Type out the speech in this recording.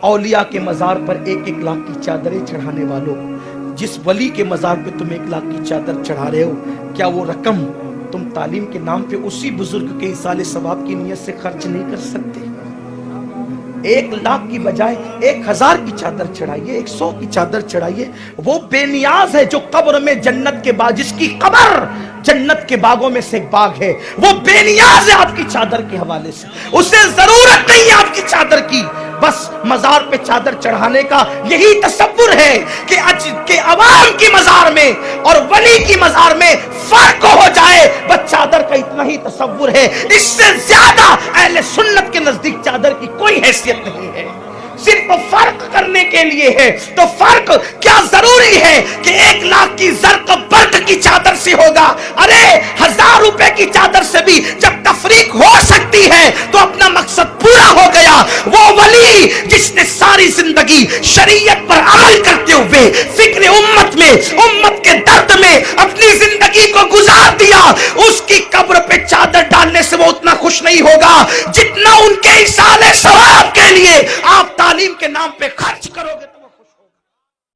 اولیاء کے مزار پر 1-1 لاکھ کی چادریں چڑھانے والوں، جس ولی کے مزار پہ تم 1 لاکھ کی چادر چڑھا رہے ہو، کیا وہ رقم تم تعلیم کے نام پہ اسی بزرگ کے ایصال ثواب کی نیت سے خرچ نہیں کر سکتے؟ 1 لاکھ کی بجائے 1000 کی چادر چڑھائیے، 100 کی چادر چڑھائیے۔ وہ بے نیاز ہے جو قبر میں جنت کے باغ، جس کی قبر جنت کے باغوں میں سے ایک باغ ہے، وہ بے نیاز ہے آپ کی چادر کے حوالے سے، اسے ضرورت نہیں ہے آپ کی چادر کی۔ بس مزار پہ چادر چڑھانے کا یہی تصور ہے کہ عوام کی مزار میں اور ولی کی مزار میں فرق ہو جائے، بس چادر کا اتنا ہی تصور ہے، اس سے زیادہ اہل سنت کے نزدیک چادر کی کوئی حیثیت نہیں ہے، صرف فرق کرنے کے لیے ہے۔ تو فرق کیا ضروری ہے کہ 1 لاکھ کی زرق برق کی چادر سے ہوگا؟ ارے 1000 روپے کی چادر سے بھی جب تفریق ہو سکتی ہے تو اپنا مقصد پورا ہو گیا۔ وہ ولی جس نے ساری زندگی شریعت پر عمل کرتے ہوئے فکر امت میں، امت کے درد میں اپنی زندگی کو گزار دیا، اس کی قبر پہ چادر ڈالنے سے وہ اتنا خوش نہیں ہوگا جتنا ان کے ایصال ثواب کے لیے آپ تعلیم کے نام پہ